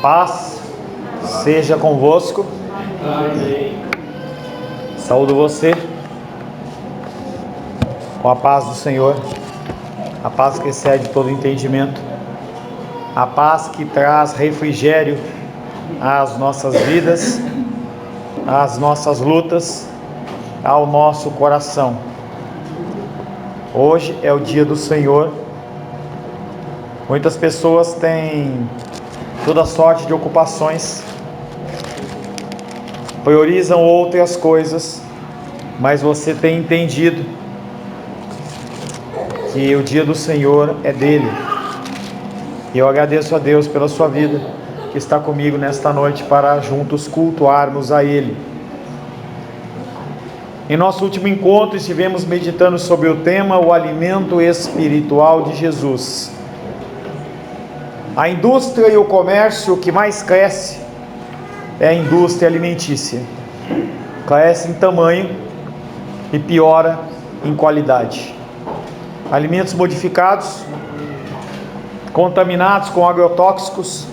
Paz seja convosco. Saúdo você com a paz do Senhor, a paz que excede todo entendimento, a paz que traz refrigério às nossas vidas, às nossas lutas, ao nosso coração. Hoje é o dia do Senhor. Muitas pessoas têm toda sorte de ocupações, priorizam outras coisas, mas você tem entendido que o dia do Senhor é dele. E eu agradeço a Deus pela sua vida, que está comigo nesta noite para juntos cultuarmos a Ele. Em nosso último encontro estivemos meditando sobre o tema o alimento espiritual de Jesus. A indústria e o comércio que mais cresce é a indústria alimentícia. Cresce em tamanho e piora em qualidade. Alimentos modificados, contaminados com agrotóxicos,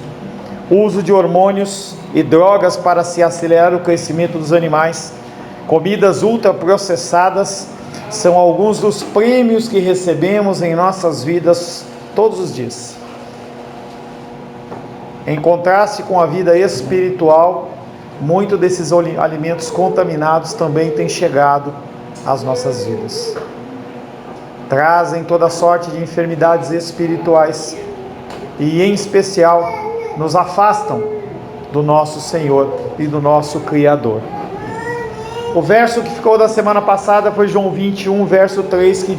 uso de hormônios e drogas para se acelerar o crescimento dos animais, comidas ultraprocessadas, são alguns dos prêmios que recebemos em nossas vidas todos os dias. Em contraste com a vida espiritual, muitos desses alimentos contaminados também têm chegado às nossas vidas. Trazem toda sorte de enfermidades espirituais e, em especial, nos afastam do nosso Senhor e do nosso Criador. O verso que ficou da semana passada foi João 21, verso 3, que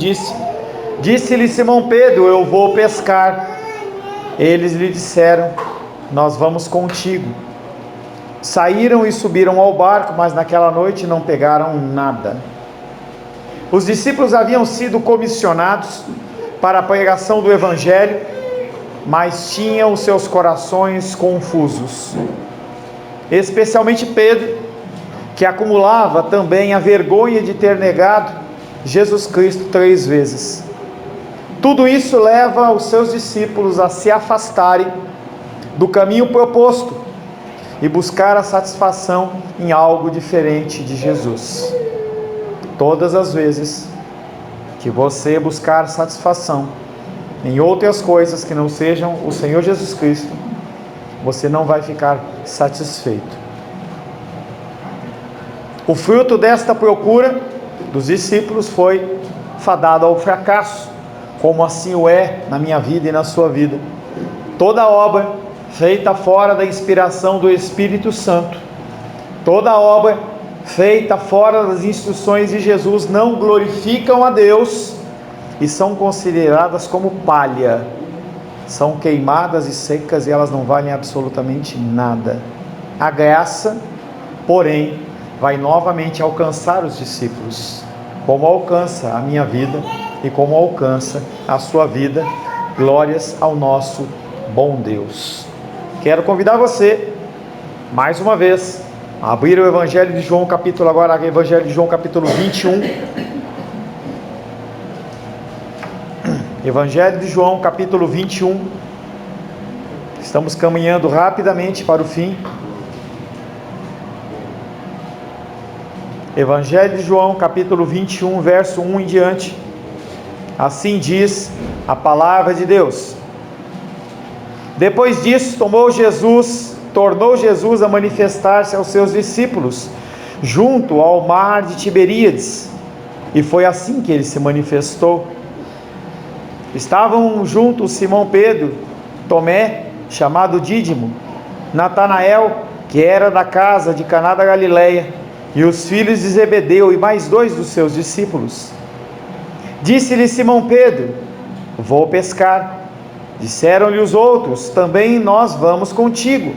disse-lhe Simão Pedro, eu vou pescar. Eles lhe disseram, nós vamos contigo. Saíram e subiram ao barco, mas naquela noite não pegaram nada. Os discípulos haviam sido comissionados para a pregação do Evangelho, mas tinham os seus corações confusos. Especialmente Pedro, que acumulava também a vergonha de ter negado Jesus Cristo 3 vezes. Tudo isso leva os seus discípulos a se afastarem do caminho proposto e buscar a satisfação em algo diferente de Jesus. Todas as vezes que você buscar satisfação em outras coisas que não sejam o Senhor Jesus Cristo, você não vai ficar satisfeito. O fruto desta procura dos discípulos foi fadado ao fracasso, como assim o é na minha vida e na sua vida. Toda obra feita fora da inspiração do Espírito Santo, toda obra feita fora das instruções de Jesus não glorificam a Deus e são consideradas como palha, são queimadas e secas e elas não valem absolutamente nada. A graça, porém, vai novamente alcançar os discípulos, como alcança a minha vida e como alcança a sua vida. Glórias ao nosso bom Deus. Quero convidar você, mais uma vez, a abrir o Evangelho de João, Evangelho de João, capítulo 21. Evangelho de João, capítulo 21. Estamos caminhando rapidamente para o fim. Evangelho de João, capítulo 21, verso 1 em diante. Assim diz a palavra de Deus. Depois disso, tornou Jesus a manifestar-se aos seus discípulos, junto ao mar de Tiberíades, e foi assim que ele se manifestou. Estavam juntos Simão Pedro, Tomé, chamado Dídimo, Natanael, que era da casa de Caná da Galileia, e os filhos de Zebedeu, e mais 2 dos seus discípulos. Disse-lhe Simão Pedro, vou pescar. Disseram-lhe os outros, também nós vamos contigo.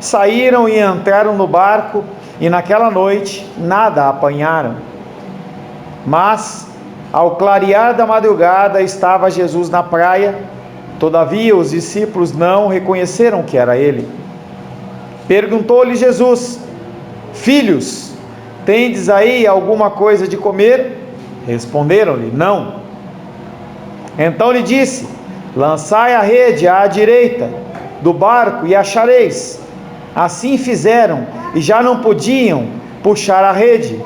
Saíram e entraram no barco, e naquela noite nada apanharam. Mas, ao clarear da madrugada, estava Jesus na praia. Todavia os discípulos não reconheceram que era ele. Perguntou-lhe Jesus, filhos, tendes aí alguma coisa de comer? Responderam-lhe, não. Então lhe disse, lançai a rede à direita do barco e achareis. Assim fizeram, e já não podiam puxar a rede,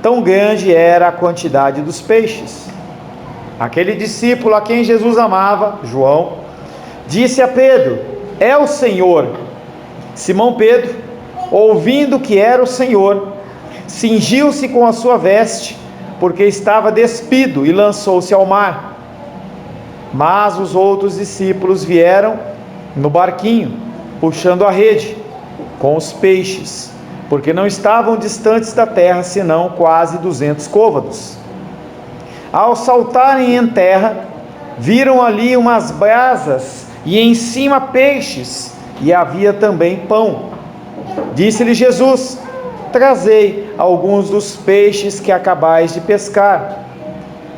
tão grande era a quantidade dos peixes. Aquele discípulo a quem Jesus amava, João, disse a Pedro: é o Senhor. Simão Pedro, ouvindo que era o Senhor, cingiu-se com a sua veste, porque estava despido, e lançou-se ao mar. Mas os outros discípulos vieram no barquinho, puxando a rede com os peixes, porque não estavam distantes da terra, senão quase 200 côvados. Ao saltarem em terra, viram ali umas brasas, e em cima peixes, e havia também pão. Disse-lhe Jesus: trazei alguns dos peixes que acabais de pescar.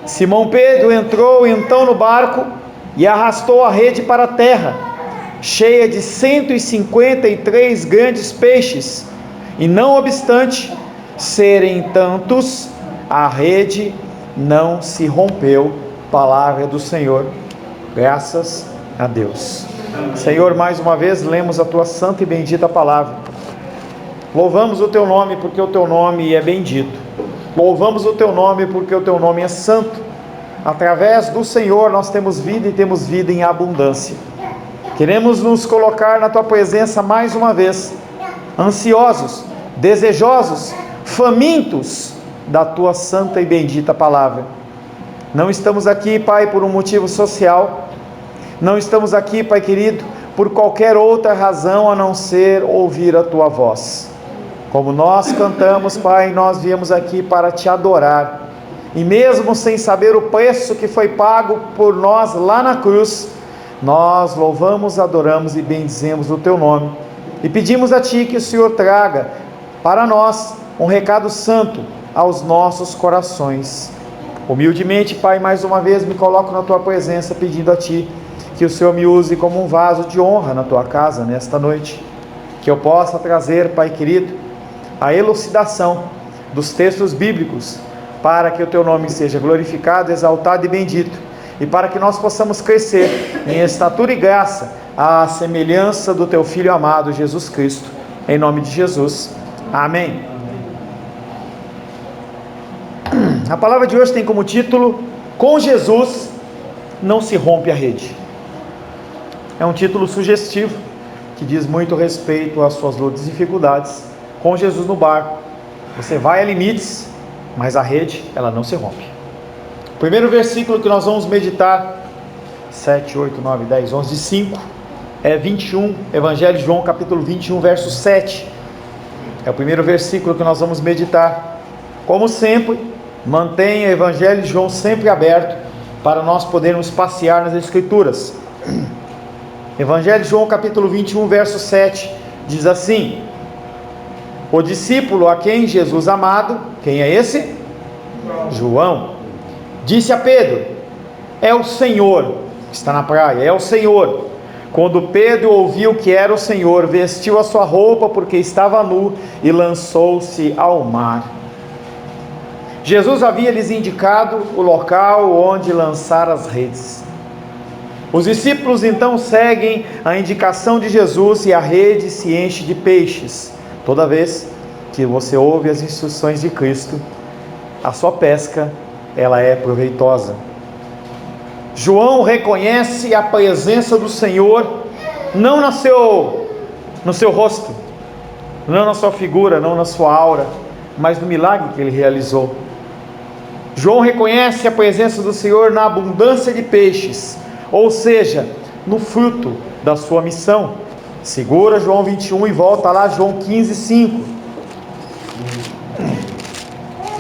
Simão Pedro entrou então no barco e arrastou a rede para a terra, cheia de 153 grandes peixes, e não obstante serem tantos, a rede não se rompeu. Palavra do Senhor. Graças a Deus. Senhor, mais uma vez lemos a tua santa e bendita palavra. Louvamos o teu nome porque o teu nome é bendito. Louvamos o teu nome porque o teu nome é santo. Através do Senhor nós temos vida, e temos vida em abundância. Queremos nos colocar na tua presença mais uma vez, ansiosos, desejosos, famintos da tua santa e bendita palavra. Não estamos aqui, Pai, por um motivo social. Não estamos aqui, Pai querido, por qualquer outra razão a não ser ouvir a tua voz. Como nós cantamos, Pai, nós viemos aqui para te adorar. E mesmo sem saber o preço que foi pago por nós lá na cruz, nós louvamos, adoramos e bendizemos o teu nome. E pedimos a ti que o Senhor traga para nós um recado santo aos nossos corações. Humildemente, Pai, mais uma vez me coloco na tua presença, pedindo a ti que o Senhor me use como um vaso de honra na tua casa nesta noite. Que eu possa trazer, Pai querido, a elucidação dos textos bíblicos, para que o teu nome seja glorificado, exaltado e bendito, e para que nós possamos crescer em estatura e graça à semelhança do teu Filho amado Jesus Cristo, em nome de Jesus, amém. A palavra de hoje tem como título: com Jesus não se rompe a rede. É um título sugestivo, que diz muito respeito às suas lutas e dificuldades. Com Jesus no barco, você vai a limites, mas a rede, ela não se rompe. O primeiro versículo que nós vamos meditar, 7, 8, 9, 10, 11, 5, é 21, Evangelho de João, capítulo 21, verso 7. É o primeiro versículo que nós vamos meditar. Como sempre, mantenha o Evangelho de João sempre aberto, para nós podermos passear nas Escrituras. Evangelho de João, capítulo 21, verso 7, diz assim: o discípulo a quem Jesus amado, quem é esse? João, disse a Pedro: é o Senhor. Está na praia, é o Senhor. Quando Pedro ouviu que era o Senhor, vestiu a sua roupa, porque estava nu, e lançou-se ao mar. Jesus havia lhes indicado o local onde lançar as redes. Os discípulos então seguem a indicação de Jesus, e a rede se enche de peixes. Toda vez que você ouve as instruções de Cristo, a sua pesca, ela é proveitosa. João reconhece a presença do Senhor, não no seu rosto, não na sua figura, não na sua aura, mas no milagre que ele realizou. João reconhece a presença do Senhor na abundância de peixes, ou seja, no fruto da sua missão. Segura João 21 e volta lá, João 15, 5.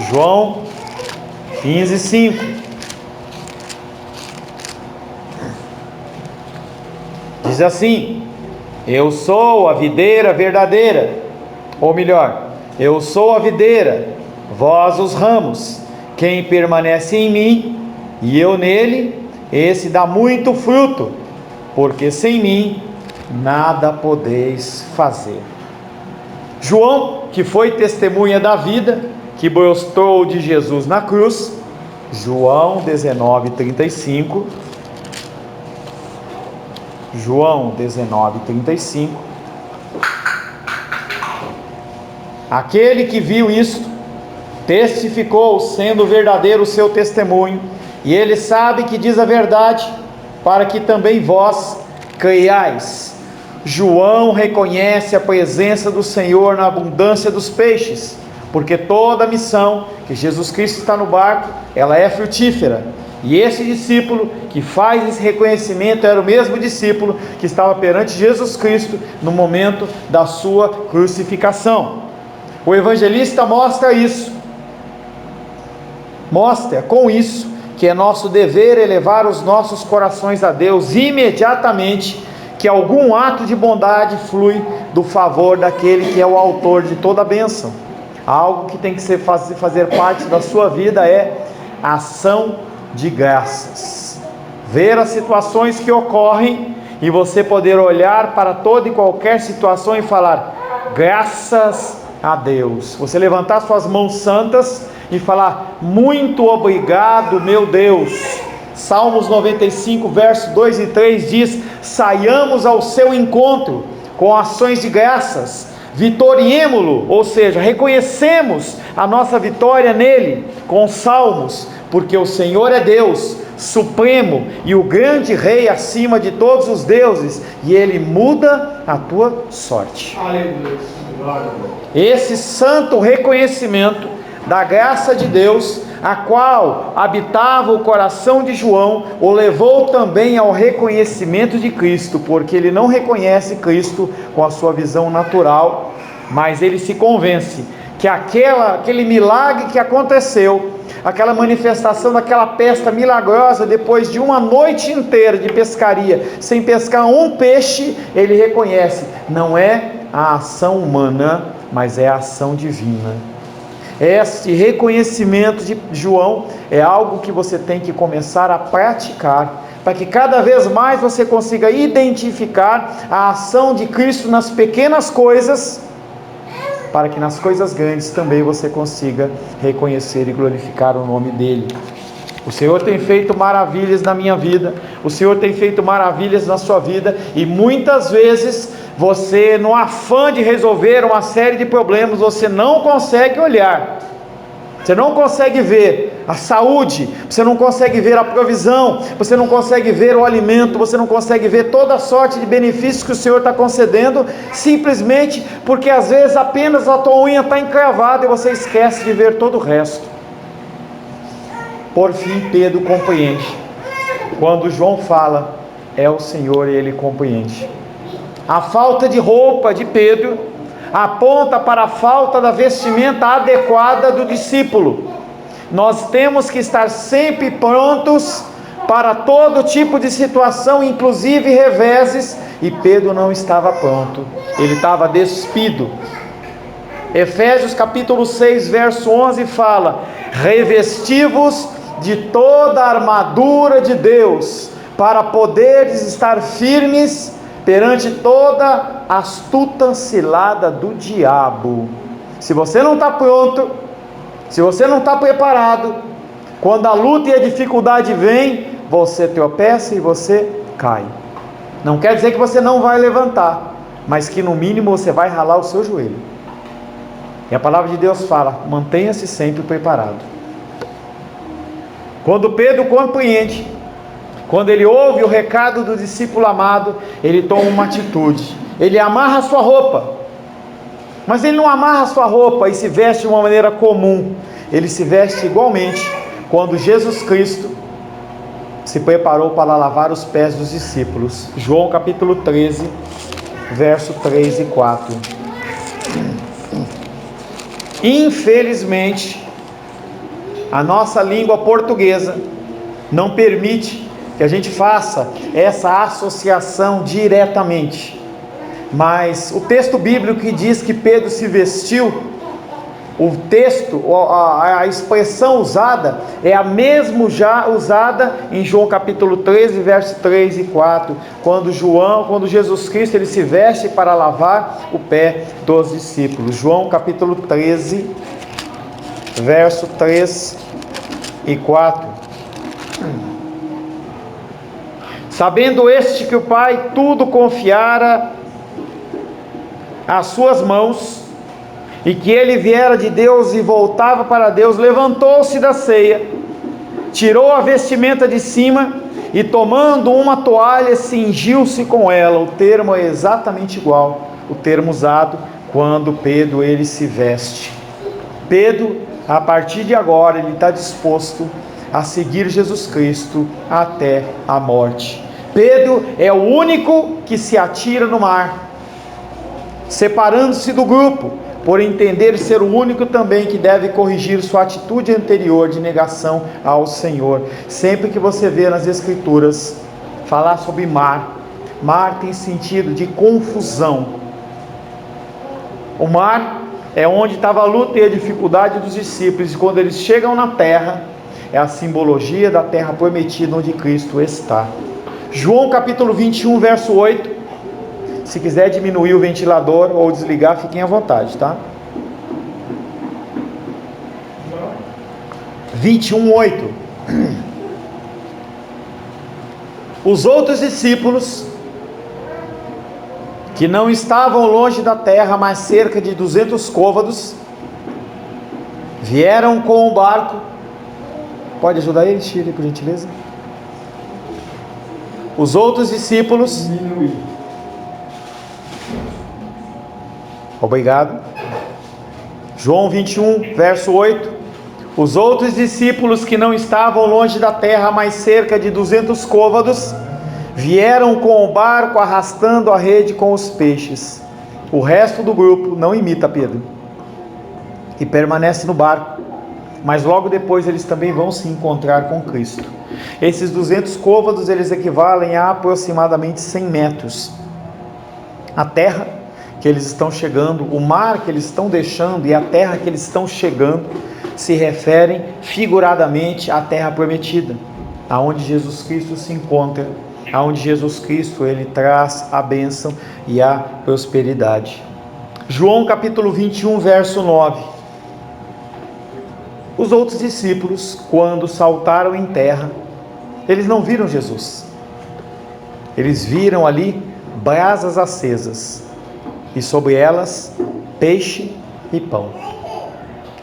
João 15, 5. Diz assim: eu sou a videira verdadeira, ou melhor, eu sou a videira, vós os ramos. Quem permanece em mim e eu nele, esse dá muito fruto, porque sem mim nada podeis fazer. João, que foi testemunha da vida, que mostrou de Jesus na cruz, João 19:35, João 19:35. Aquele que viu isto, testificou, sendo verdadeiro o seu testemunho, e ele sabe que diz a verdade, para que também vós creiais. João reconhece a presença do Senhor na abundância dos peixes, porque toda a missão que Jesus Cristo está no barco, ela é frutífera. E esse discípulo que faz esse reconhecimento era o mesmo discípulo que estava perante Jesus Cristo no momento da sua crucificação. O evangelista mostra isso, mostra com isso que é nosso dever elevar os nossos corações a Deus imediatamente que algum ato de bondade flui do favor daquele que é o autor de toda a bênção. Algo que tem que fazer parte da sua vida é a ação de graças. Ver as situações que ocorrem e você poder olhar para toda e qualquer situação e falar: graças a Deus. Você levantar suas mãos santas e falar: muito obrigado, meu Deus. Salmos 95, verso 2 e 3 diz: saiamos ao seu encontro com ações de graças, vitoriemo-lo, ou seja, reconhecemos a nossa vitória nele com salmos, porque o Senhor é Deus supremo e o grande rei acima de todos os deuses, e ele muda a tua sorte. Aleluia. Esse santo reconhecimento da graça de Deus, a qual habitava o coração de João, o levou também ao reconhecimento de Cristo, porque ele não reconhece Cristo com a sua visão natural, mas ele se convence que aquele milagre que aconteceu, aquela manifestação daquela pesca milagrosa, depois de uma noite inteira de pescaria, sem pescar um peixe, ele reconhece, não é a ação humana, mas é a ação divina. Este reconhecimento de João é algo que você tem que começar a praticar, para que cada vez mais você consiga identificar a ação de Cristo nas pequenas coisas, para que nas coisas grandes também você consiga reconhecer e glorificar o nome dele. O Senhor tem feito maravilhas na minha vida, o Senhor tem feito maravilhas na sua vida, e muitas vezes você, no afã de resolver uma série de problemas, você não consegue olhar, você não consegue ver a saúde, você não consegue ver a provisão, você não consegue ver o alimento, você não consegue ver toda a sorte de benefícios que o Senhor está concedendo, simplesmente porque às vezes apenas a tua unha está encravada e você esquece de ver todo o resto. Por fim, Pedro compreende. Quando João fala, é o Senhor, e ele compreende. A falta de roupa de Pedro aponta para a falta da vestimenta adequada do discípulo. Nós temos que estar sempre prontos para todo tipo de situação, inclusive reveses, e Pedro não estava pronto, ele estava despido. Efésios capítulo 6, verso 11 fala: revesti-vos de toda a armadura de Deus, para poderes estar firmes perante toda astuta cilada do diabo. Se você não está pronto, se você não está preparado, quando a luta e a dificuldade vem, você tropeça e você cai. Não quer dizer que você não vai levantar, mas que no mínimo você vai ralar o seu joelho. E a palavra de Deus fala: mantenha-se sempre preparado. Quando Pedro compreende, quando ele ouve o recado do discípulo amado, ele toma uma atitude. Ele amarra a sua roupa, mas ele não amarra a sua roupa e se veste de uma maneira comum. Ele se veste igualmente quando Jesus Cristo se preparou para lavar os pés dos discípulos. João capítulo 13, verso 3 e 4. Infelizmente, a nossa língua portuguesa não permite que a gente faça essa associação diretamente, mas o texto bíblico que diz que Pedro se vestiu, o texto, a expressão usada é a mesma já usada em João capítulo 13, verso 3 e 4, quando Jesus Cristo ele se veste para lavar o pé dos discípulos. João capítulo 13, verso 3 e 4. Sabendo este que o Pai tudo confiara às suas mãos, e que ele viera de Deus e voltava para Deus, levantou-se da ceia, tirou a vestimenta de cima e, tomando uma toalha, cingiu-se com ela. O termo é exatamente igual o termo usado quando Pedro ele se veste. Pedro, a partir de agora, ele está disposto a seguir Jesus Cristo até a morte. Pedro é o único que se atira no mar, separando-se do grupo, por entender ser o único também que deve corrigir sua atitude anterior de negação ao Senhor. Sempre que você vê nas Escrituras falar sobre mar, mar tem sentido de confusão. O mar é onde estava a luta e a dificuldade dos discípulos, e quando eles chegam na terra, é a simbologia da terra prometida onde Cristo está. João capítulo 21, verso 8. Se quiser diminuir o ventilador ou desligar, fiquem à vontade, tá? 21:8. Os outros discípulos, que não estavam longe da terra, mas cerca de 200 côvados, vieram com o barco. Pode ajudar ele, Shirley, por gentileza? Os outros discípulos... Obrigado. João 21, verso 8. Os outros discípulos que não estavam longe da terra, mas cerca de 200 côvados, vieram com o barco arrastando a rede com os peixes. O resto do grupo não imita Pedro e permanece no barco, mas logo depois eles também vão se encontrar com Cristo. Esses 200 côvados, eles equivalem a aproximadamente 100 metros. A terra que eles estão chegando, o mar que eles estão deixando e a terra que eles estão chegando se referem figuradamente à terra prometida, aonde Jesus Cristo se encontra, aonde Jesus Cristo ele traz a bênção e a prosperidade. João capítulo 21, verso 9. Os outros discípulos, quando saltaram em terra, eles não viram Jesus. Eles viram ali brasas acesas, e sobre elas peixe e pão.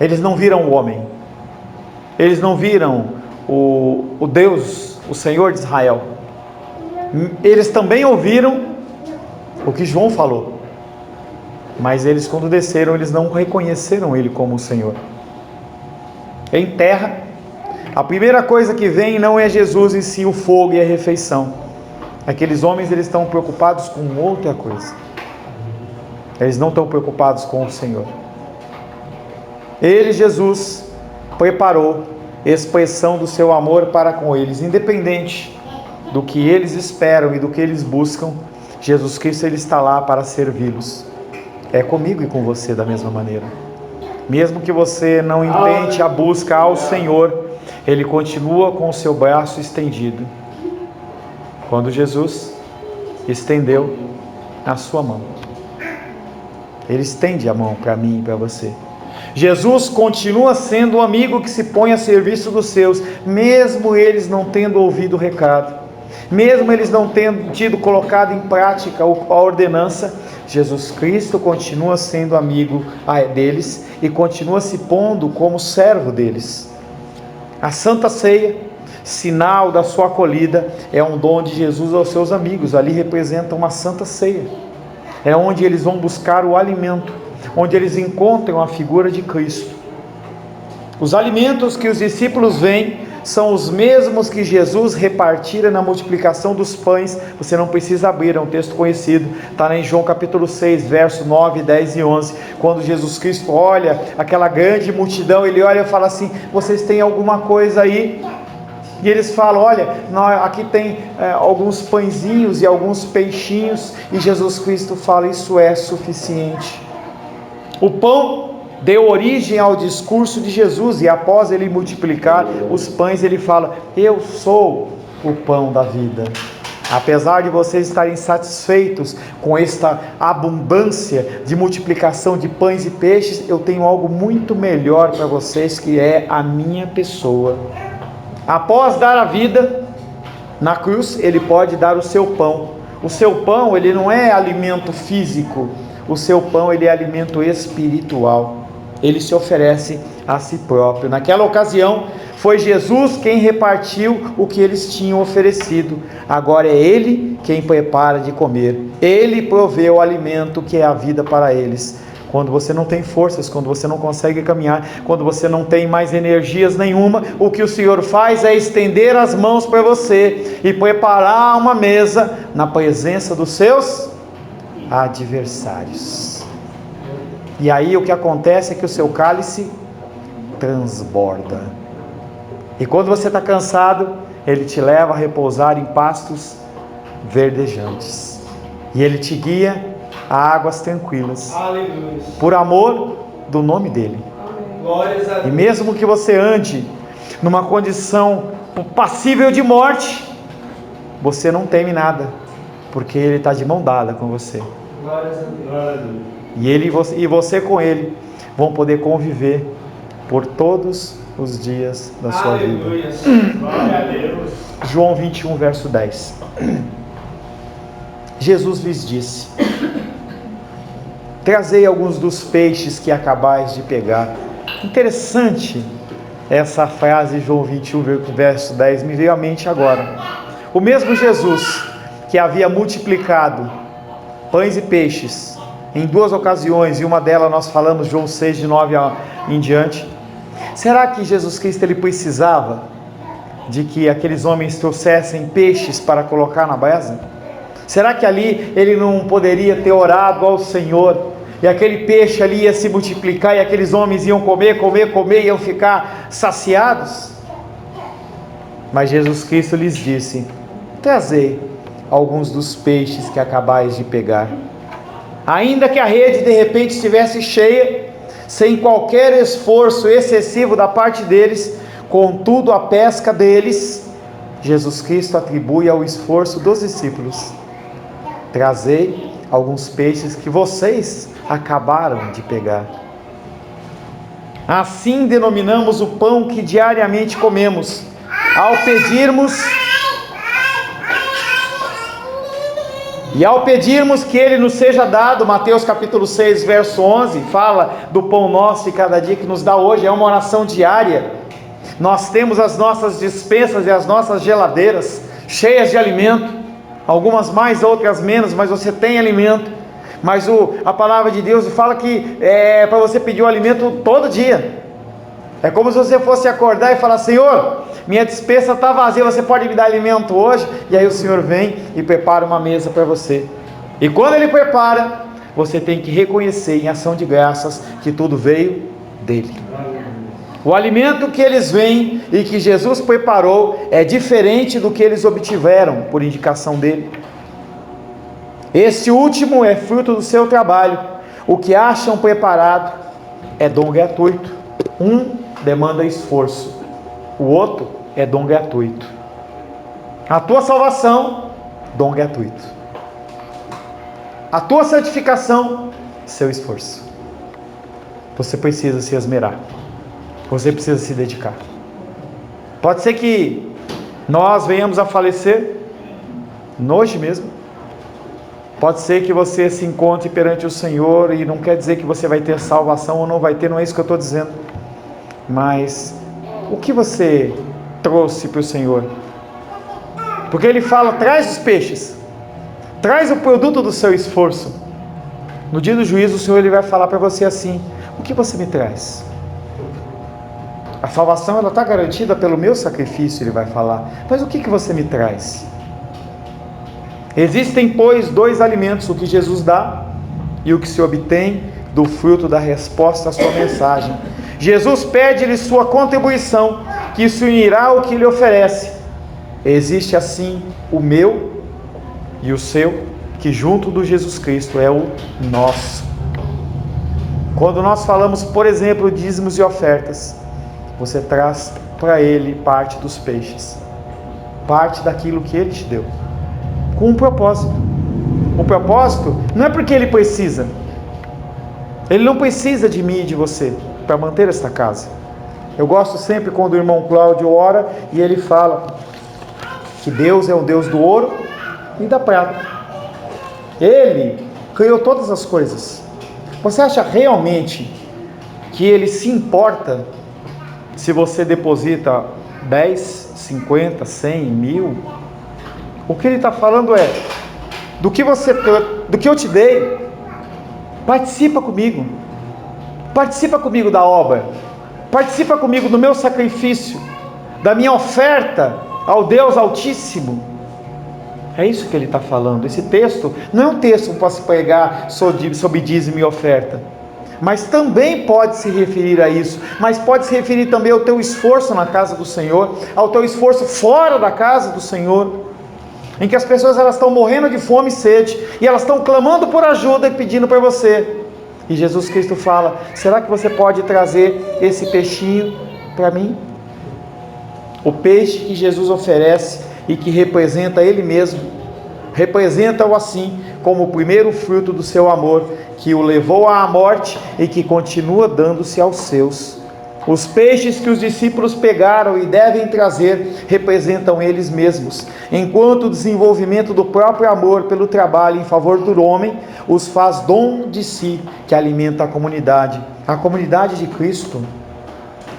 Eles não viram o homem, eles não viram o Deus, o Senhor de Israel. Eles também ouviram o que João falou, mas eles, quando desceram, eles não reconheceram ele como o Senhor. Em terra, a primeira coisa que vem não é Jesus em si, o fogo e a refeição. Aqueles homens, eles estão preocupados com outra coisa. Eles não estão preocupados com o Senhor. Ele, Jesus, preparou expressão do seu amor para com eles, independente do que eles esperam e do que eles buscam. Jesus Cristo, ele está lá para servi-los. É comigo e com você da mesma maneira. Mesmo que você não intente a busca ao Senhor, ele continua com o seu braço estendido. Quando Jesus estendeu a sua mão, ele estende a mão para mim e para você. Jesus continua sendo o amigo que se põe a serviço dos seus, mesmo eles não tendo ouvido o recado, mesmo eles não tendo tido colocado em prática a ordenança. Jesus Cristo continua sendo amigo deles e continua se pondo como servo deles. A Santa Ceia, sinal da sua acolhida, é um dom de Jesus aos seus amigos. Ali representa uma Santa Ceia. É onde eles vão buscar o alimento, onde eles encontram a figura de Cristo. Os alimentos que os discípulos veem são os mesmos que Jesus repartira na multiplicação dos pães. Você não precisa abrir, é um texto conhecido, está em João capítulo 6, verso 9, 10 e 11, quando Jesus Cristo olha aquela grande multidão, ele olha e fala assim: vocês têm alguma coisa aí? E eles falam: olha, aqui tem alguns pãezinhos e alguns peixinhos. E Jesus Cristo fala: isso é suficiente. O pão deu origem ao discurso de Jesus, e após ele multiplicar os pães, ele fala: eu sou o pão da vida. Apesar de vocês estarem satisfeitos com esta abundância de multiplicação de pães e peixes, eu tenho algo muito melhor para vocês, que é a minha pessoa. Após dar a vida, Na cruz ele pode dar o seu pão. O seu pão, ele não é alimento físico. O seu pão, ele é alimento espiritual. Ele se oferece a si próprio. Naquela ocasião, foi Jesus quem repartiu o que eles tinham oferecido. Agora é Ele quem prepara de comer. Ele provê o alimento que é a vida para eles. Quando você não tem forças, quando você não consegue caminhar, quando você não tem mais energias nenhuma, o que o Senhor faz é estender as mãos para você e preparar uma mesa na presença dos seus adversários. E aí o que acontece é que o seu cálice transborda. E quando você está cansado, Ele te leva a repousar em pastos verdejantes. E Ele te guia a águas tranquilas. Aleluia. Por amor do nome dEle. Glórias a Deus. E mesmo que você ande numa condição passível de morte, você não teme nada, porque Ele está de mão dada com você. Glórias a Deus. E você com Ele vão poder conviver por todos os dias da sua vida. Glória a Deus. João 21, verso 10. Jesus lhes disse: trazei alguns dos peixes que acabais de pegar. Interessante essa frase, João 21, verso 10, me veio à mente agora. O mesmo Jesus que havia multiplicado pães e peixes em duas ocasiões, e uma delas nós falamos, João 6, de 9 em diante. Será que Jesus Cristo ele precisava de que aqueles homens trouxessem peixes para colocar na brasa? Será que ali ele não poderia ter orado ao Senhor, e aquele peixe ali ia se multiplicar, e aqueles homens iam comer, iam ficar saciados? Mas Jesus Cristo lhes disse: trazei alguns dos peixes que acabais de pegar. Ainda que a rede de repente estivesse cheia, sem qualquer esforço excessivo da parte deles, contudo a pesca deles, Jesus Cristo atribui ao esforço dos discípulos. Trazei alguns peixes que vocês acabaram de pegar. Assim denominamos o pão que diariamente comemos, ao pedirmos que Ele nos seja dado. Mateus capítulo 6, verso 11, fala do pão nosso de cada dia que nos dá hoje. É uma oração diária. Nós temos as nossas despensas e as nossas geladeiras cheias de alimento, algumas mais, outras menos, mas você tem alimento. Mas a palavra de Deus fala que é para você pedir o alimento todo dia. É como se você fosse acordar e falar: Senhor, minha despensa está vazia, você pode me dar alimento hoje? E aí o Senhor vem e prepara uma mesa para você. E quando Ele prepara, você tem que reconhecer em ação de graças que tudo veio dEle. O alimento que eles veem e que Jesus preparou é diferente do que eles obtiveram por indicação dEle. Esse último é fruto do seu trabalho. O que acham preparado é dom gratuito. Um demanda esforço, o outro é dom gratuito. A tua salvação, dom gratuito. A tua santificação, seu esforço. Você precisa se esmerar, você precisa se dedicar. Pode ser que nós venhamos a falecer hoje mesmo. Pode ser que você se encontre perante o Senhor, e não quer dizer que você vai ter salvação ou não vai ter, não é isso que eu estou dizendo. Mas o que você trouxe para o Senhor? Porque Ele fala: traz os peixes, traz o produto do seu esforço. No dia do juízo o Senhor Ele vai falar para você assim: o que você me traz? A salvação ela está garantida pelo meu sacrifício, Ele vai falar, mas o que você me traz? Existem, pois, dois alimentos: o que Jesus dá e o que se obtém do fruto da resposta à sua mensagem. Jesus pede-lhe sua contribuição, que se unirá ao que lhe oferece. Existe assim o meu e o seu, que junto do Jesus Cristo é o nosso. Quando nós falamos, por exemplo, dízimos e ofertas, você traz para Ele parte dos peixes, parte daquilo que Ele te deu, com um propósito. O propósito não é porque Ele precisa. Ele não precisa de mim e de você para manter esta casa. Eu gosto sempre quando o irmão Cláudio ora e ele fala: que Deus é o Deus do ouro e da prata. Ele criou todas as coisas. Você acha realmente que Ele se importa se você deposita 10, 50, 100, 1000? O que Ele está falando é, do que eu te dei, participa comigo da obra, participa comigo do meu sacrifício, da minha oferta ao Deus Altíssimo. É isso que Ele está falando. Esse texto não é um texto para se pregar sobre dízimo e oferta, mas também pode se referir a isso, mas pode se referir também ao teu esforço na casa do Senhor, ao teu esforço fora da casa do Senhor, em que as pessoas elas estão morrendo de fome e sede, e elas estão clamando por ajuda e pedindo para você, e Jesus Cristo fala: será que você pode trazer esse peixinho para mim? O peixe que Jesus oferece e que representa Ele mesmo, representa-o assim como o primeiro fruto do seu amor, que o levou à morte e que continua dando-se aos seus. Os peixes que os discípulos pegaram e devem trazer representam eles mesmos, enquanto o desenvolvimento do próprio amor pelo trabalho em favor do homem os faz dom de si, que alimenta a comunidade. A comunidade de Cristo,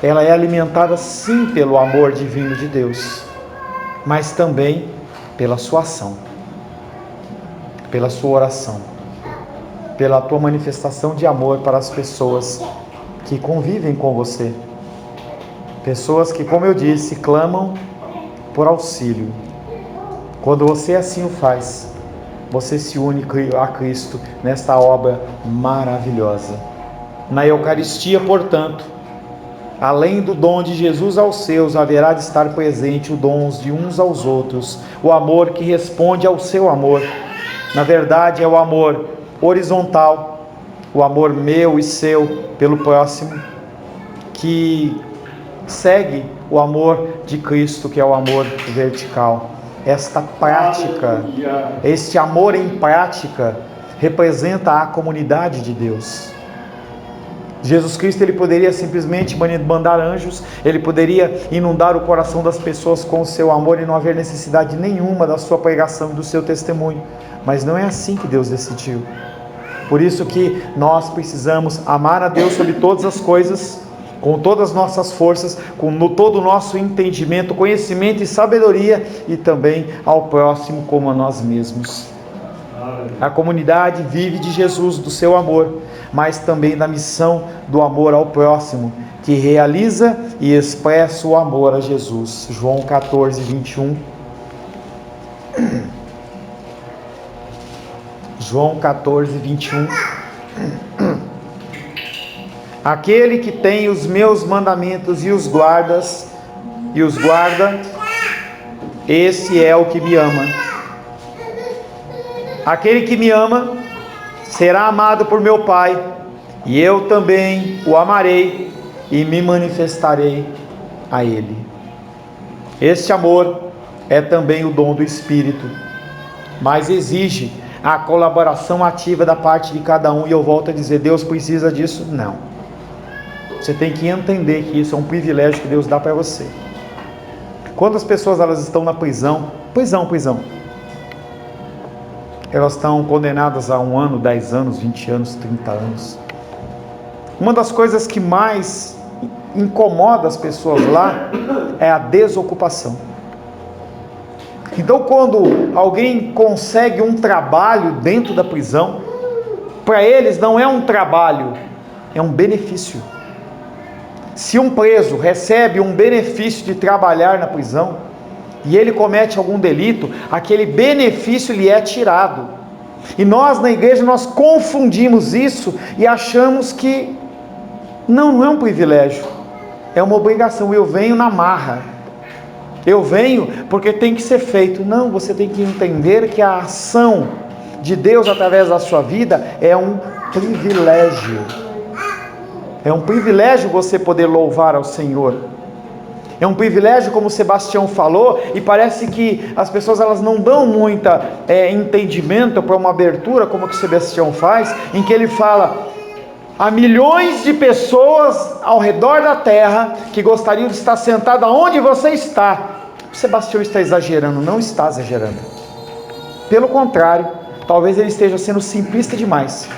ela é alimentada sim pelo amor divino de Deus, mas também pela sua ação, pela sua oração, pela tua manifestação de amor para as pessoas que convivem com você, pessoas que, como eu disse, clamam por auxílio. Quando você assim o faz, você se une a Cristo nesta obra maravilhosa. Na Eucaristia, portanto, além do dom de Jesus aos seus, haverá de estar presente o dom de uns aos outros, o amor que responde ao seu amor. Na verdade, é o amor horizontal, o amor meu e seu pelo próximo, que segue o amor de Cristo, que é o amor vertical. Esta prática, este amor em prática, representa a comunidade de Deus. Jesus Cristo, Ele poderia simplesmente mandar anjos, Ele poderia inundar o coração das pessoas com o seu amor e não haver necessidade nenhuma da sua pregação e do seu testemunho, mas não é assim que Deus decidiu. Por isso que nós precisamos amar a Deus sobre todas as coisas, com todas as nossas forças, com todo o nosso entendimento, conhecimento e sabedoria, e também ao próximo como a nós mesmos. A comunidade vive de Jesus, do seu amor, mas também da missão do amor ao próximo, que realiza e expressa o amor a Jesus. João 14, 21. João 14, 21. Aquele que tem os meus mandamentos e os guarda, esse é o que me ama. Aquele que me ama será amado por meu Pai, e eu também o amarei e me manifestarei a ele. Este amor é também o dom do Espírito, mas exige a colaboração ativa da parte de cada um. E eu volto a dizer, Deus precisa disso? Não. Você tem que entender que isso é um privilégio que Deus dá para você. Quando as pessoas elas estão na prisão, elas estão condenadas a 1 ano, 10 anos, 20 anos, 30 anos. Uma das coisas que mais incomoda as pessoas lá é a desocupação. Então, quando alguém consegue um trabalho dentro da prisão, para eles não é um trabalho, é um benefício. Se um preso recebe um benefício de trabalhar na prisão, e ele comete algum delito, aquele benefício lhe é tirado. E nós na igreja, nós confundimos isso e achamos que não é um privilégio, é uma obrigação. Eu venho na marra. Eu venho porque tem que ser feito. Não, você tem que entender que a ação de Deus através da sua vida é um privilégio. É um privilégio você poder louvar ao Senhor. É um privilégio, como o Sebastião falou, e parece que as pessoas elas não dão muita entendimento para uma abertura, como que o Sebastião faz, em que ele fala: há milhões de pessoas ao redor da terra que gostariam de estar sentadas onde você está, o Sebastião está exagerando. Não está exagerando. Pelo contrário, talvez ele esteja sendo simplista demais.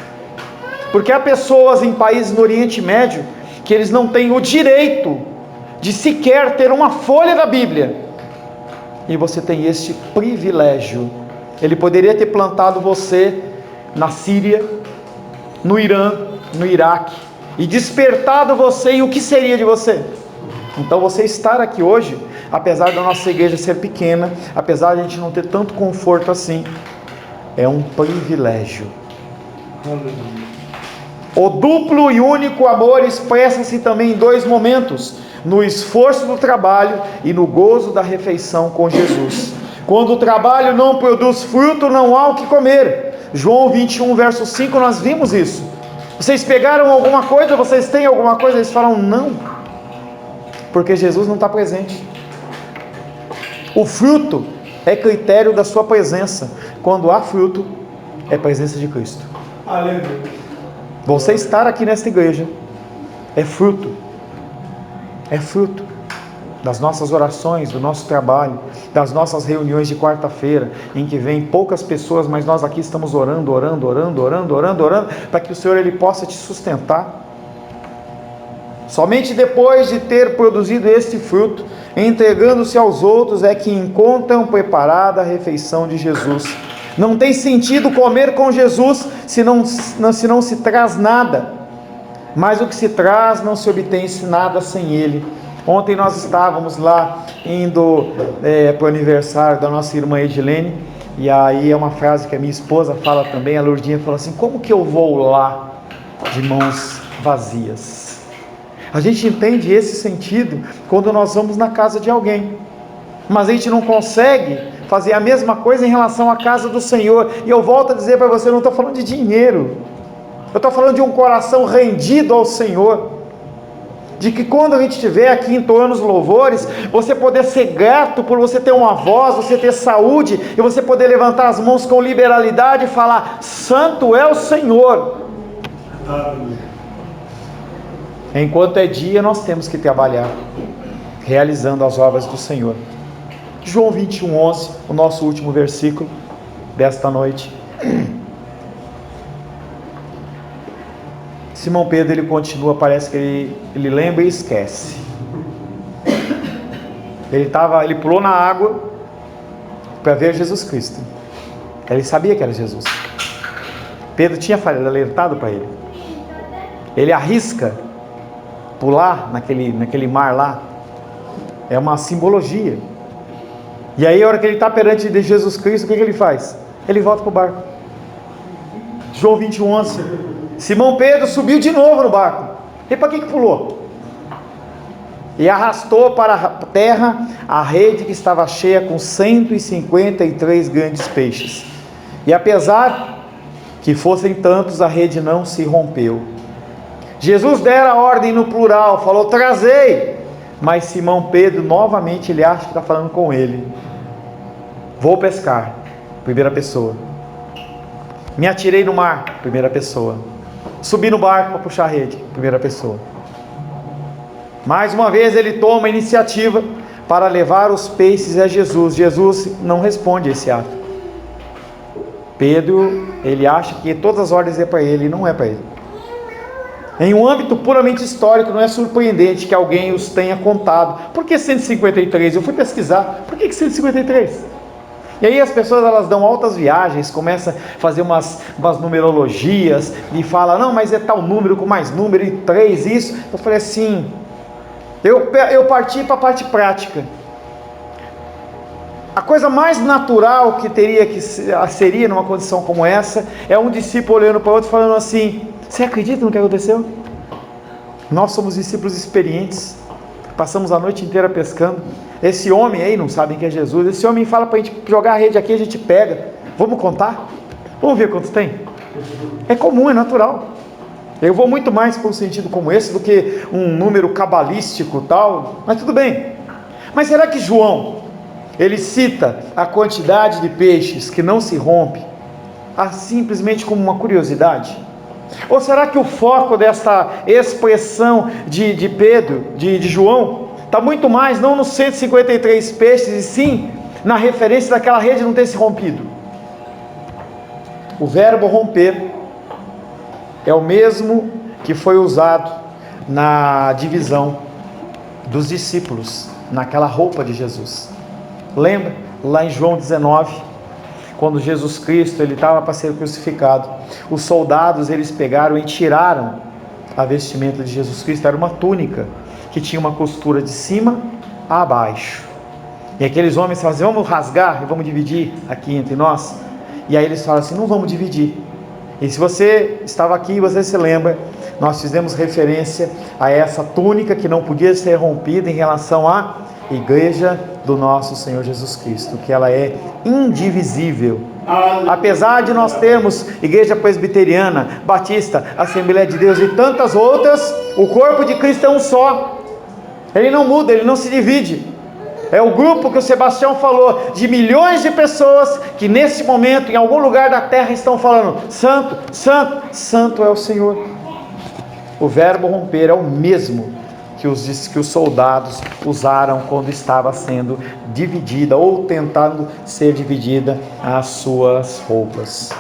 Porque há pessoas em países no Oriente Médio que eles não têm o direito de sequer ter uma folha da Bíblia. E você tem este privilégio. Ele poderia ter plantado você na Síria, no Irã, no Iraque, e despertado você, e o que seria de você? Então você estar aqui hoje, apesar da nossa igreja ser pequena, apesar de a gente não ter tanto conforto assim, é um privilégio. O duplo e único amor expressa-se também em dois momentos: no esforço do trabalho e no gozo da refeição com Jesus. Quando o trabalho não produz fruto, não há o que comer. João 21, verso 5, nós vimos isso. Vocês pegaram alguma coisa? Vocês têm alguma coisa? Eles falam não, porque Jesus não está presente. O fruto é critério da sua presença. Quando há fruto, é presença de Cristo. Aleluia. Você estar aqui nesta igreja é fruto das nossas orações, do nosso trabalho, das nossas reuniões de quarta-feira, em que vem poucas pessoas, mas nós aqui estamos orando, para que o Senhor Ele possa te sustentar. Somente depois de ter produzido este fruto, entregando-se aos outros, é que encontram preparada a refeição de Jesus. Não tem sentido comer com Jesus se não se traz nada, mas o que se traz não se obtém nada sem Ele. Ontem nós estávamos lá indo para o aniversário da nossa irmã Edilene, e aí é uma frase que a minha esposa fala também, a Lourdinha falou assim: como que eu vou lá de mãos vazias? A gente entende esse sentido quando nós vamos na casa de alguém, mas a gente não consegue fazer a mesma coisa em relação à casa do Senhor. E eu volto a dizer para você, eu não estou falando de dinheiro, eu estou falando de um coração rendido ao Senhor, de que quando a gente estiver aqui entoando os louvores, você poder ser grato por você ter uma voz, você ter saúde, e você poder levantar as mãos com liberalidade e falar: santo é o Senhor. Enquanto é dia, nós temos que trabalhar, realizando as obras do Senhor. João 21, 11, o nosso último versículo desta noite. Simão Pedro, ele continua, parece que ele lembra e esquece. Ele pulou na água para ver Jesus Cristo. Ele sabia que era Jesus. Pedro tinha alertado para ele. Ele arrisca pular naquele mar lá. É uma simbologia. E aí, a hora que ele está perante de Jesus Cristo, o que ele faz? Ele volta para o barco. João 21, 11. Simão Pedro subiu de novo no barco. E para que pulou? E arrastou para a terra a rede que estava cheia com 153 grandes peixes. E apesar que fossem tantos, a rede não se rompeu. Jesus dera a ordem no plural, falou: trazei. Mas Simão Pedro, novamente, ele acha que está falando com ele. Vou pescar, primeira pessoa. Me atirei no mar, primeira pessoa. Subi no barco para puxar a rede, primeira pessoa. Mais uma vez ele toma a iniciativa para levar os peixes a Jesus. Jesus não responde a esse ato. Pedro, ele acha que todas as ordens é para ele, e não é para ele. Em um âmbito puramente histórico, não é surpreendente que alguém os tenha contado. Por que 153? Eu fui pesquisar. Por que 153? E aí as pessoas, elas dão altas viagens, começam a fazer umas numerologias, e falam: não, mas é tal número com mais número, e 3, isso. Eu falei assim, eu parti para a parte prática. A coisa mais natural que seria numa condição como essa, é um discípulo olhando para o outro, falando assim: você acredita no que aconteceu? Nós somos discípulos experientes, passamos a noite inteira pescando. Esse homem aí, não sabem que é Jesus, esse homem fala para a gente jogar a rede aqui, a gente pega. Vamos contar? Vamos ver quantos tem? É comum, é natural. Eu vou muito mais para um sentido como esse do que um número cabalístico tal, mas tudo bem. Mas será que João, ele cita a quantidade de peixes que não se rompe simplesmente como uma curiosidade? Ou será que o foco dessa expressão de Pedro, de João, está muito mais, não nos 153 peixes, e sim na referência daquela rede não ter se rompido. O verbo romper é o mesmo que foi usado na divisão dos discípulos, naquela roupa de Jesus. Lembra? Lá em João 19, quando Jesus Cristo ele estava para ser crucificado, os soldados eles pegaram e tiraram a vestimenta de Jesus Cristo. Era uma túnica que tinha uma costura de cima a baixo, e aqueles homens falaram assim: vamos rasgar e vamos dividir aqui entre nós. E aí eles falaram assim: não vamos dividir. E se você estava aqui e você se lembra, nós fizemos referência a essa túnica que não podia ser rompida em relação à igreja do nosso Senhor Jesus Cristo, que ela é indivisível. Apesar de nós termos igreja presbiteriana, batista, Assembleia de Deus e tantas outras, o corpo de Cristo é um só. Ele não muda, ele não se divide. É o grupo que o Sebastião falou, de milhões de pessoas que nesse momento, em algum lugar da terra, estão falando: Santo, Santo, Santo é o Senhor. O verbo romper é o mesmo que os soldados usaram quando estava sendo dividida, ou tentando ser dividida, as suas roupas.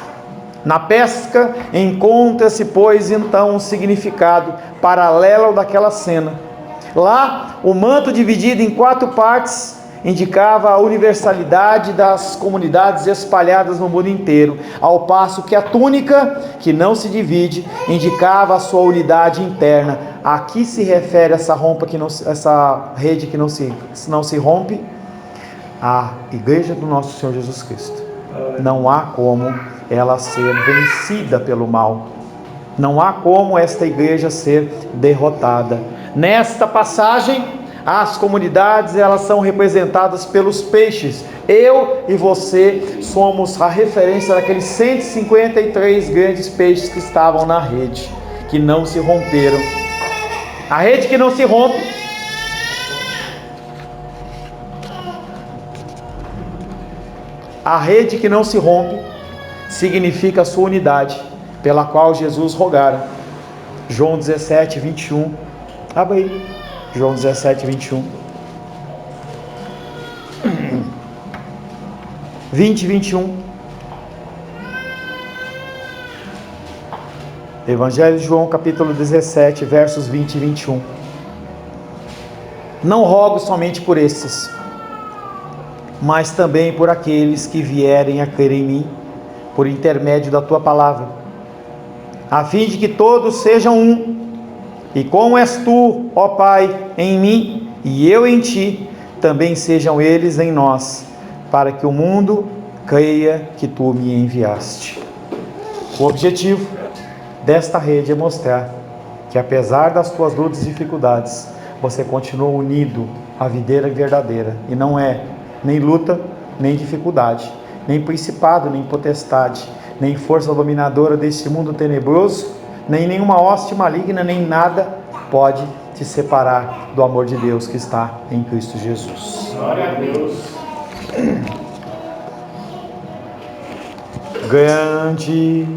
Na pesca, encontra-se, pois, então, um significado paralelo daquela cena. Lá, o manto dividido em 4 partes indicava a universalidade das comunidades espalhadas no mundo inteiro, ao passo que a túnica, que não se divide, indicava a sua unidade interna. Aqui se refere essa rede que não se rompe, a igreja do nosso Senhor Jesus Cristo. Não há como ela ser vencida pelo mal. Não há como esta igreja ser derrotada. Nesta passagem, as comunidades elas são representadas pelos peixes. Eu e você somos a referência daqueles 153 grandes peixes que estavam na rede, que não se romperam. A rede que não se rompe significa a sua unidade, pela qual Jesus rogara. João 17, 21. Abre aí, João 17, 21. 20 e 21. Evangelho de João, capítulo 17, versos 20 e 21. Não rogo somente por estes, mas também por aqueles que vierem a crer em mim, por intermédio da tua palavra, a fim de que todos sejam um, e como és tu, ó Pai, em mim e eu em ti, também sejam eles em nós, para que o mundo creia que tu me enviaste. O objetivo desta rede é mostrar que, apesar das tuas lutas e dificuldades, você continua unido à videira verdadeira, e não é nem luta, nem dificuldade, nem principado, nem potestade, nem força dominadora deste mundo tenebroso, nem nenhuma hoste maligna, nem nada pode te separar do amor de Deus que está em Cristo Jesus. Glória a Deus. Grande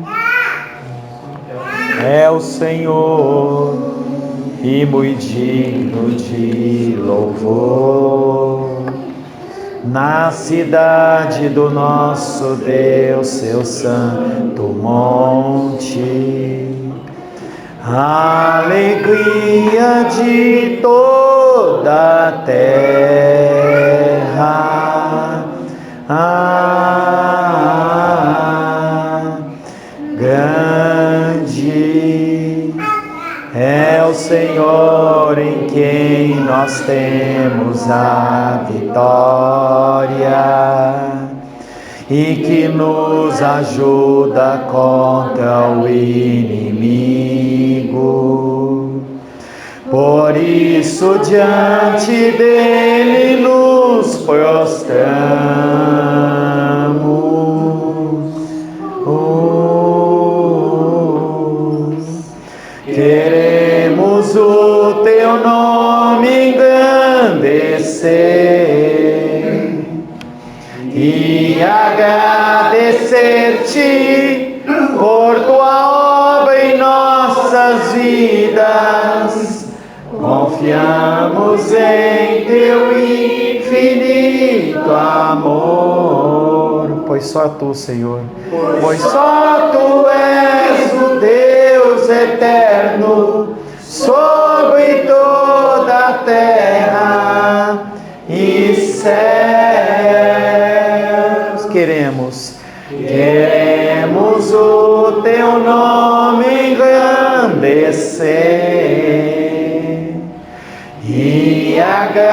é o Senhor e muito digno de louvor, na cidade do nosso Deus, seu santo monte. Alegria de toda a terra. Grande é o Senhor em quem nós temos a vitória, e que nos ajuda contra o inimigo. Por isso diante dele nos prostramos. Queremos o teu nome engrandecer e agradecer-te por tua obra em nossas vidas, confiar Confiamos em teu infinito amor, pois só tu, Senhor, pois só tu és o Deus eterno sobre toda a terra e céus. Queremos o teu nome engrandecer e agradecer-te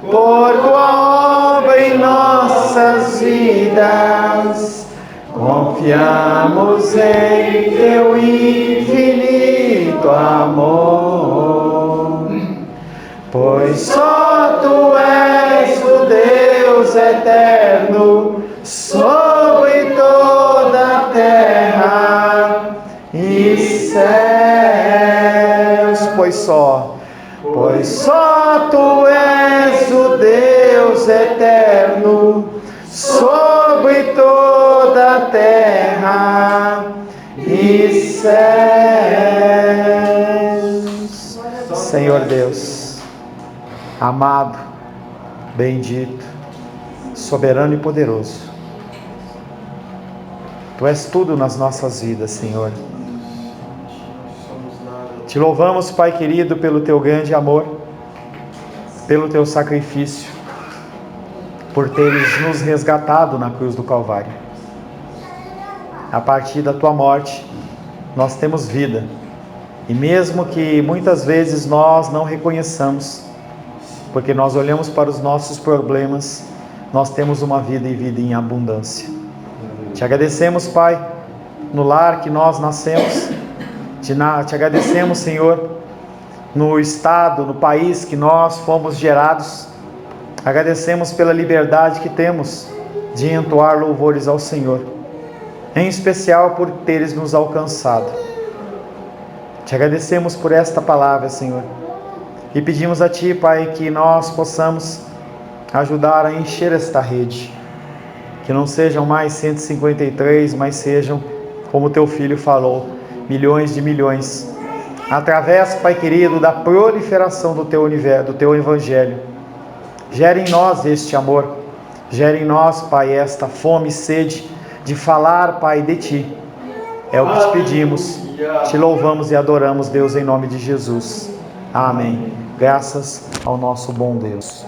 por tua obra em nossas vidas. Confiamos em teu infinito amor, pois só tu és o Deus eterno sobre toda a terra e céus. Pois só tu és o Deus eterno sobre toda a terra e céus. Senhor Deus, amado, bendito, soberano e poderoso, tu és tudo nas nossas vidas, Senhor. Te louvamos, Pai querido, pelo teu grande amor, pelo teu sacrifício, por teres nos resgatado na cruz do Calvário. A partir da tua morte, nós temos vida. E mesmo que muitas vezes nós não reconheçamos, porque nós olhamos para os nossos problemas, nós temos uma vida e vida em abundância. Te agradecemos, Pai, no lar que nós nascemos. Te agradecemos, Senhor, no estado, no país que nós fomos gerados. Agradecemos pela liberdade que temos de entoar louvores ao Senhor, em especial por teres nos alcançado. Te agradecemos por esta palavra, Senhor, e pedimos a Ti, Pai, que nós possamos ajudar a encher esta rede, que não sejam mais 153, mas sejam, como Teu Filho falou, milhões de milhões, através, Pai querido, da proliferação do Teu universo, do Teu Evangelho. Gere em nós este amor, gere em nós, Pai, esta fome e sede de falar, Pai, de Ti. É o que te pedimos, te louvamos e adoramos, Deus, em nome de Jesus. Amém. Graças ao nosso bom Deus.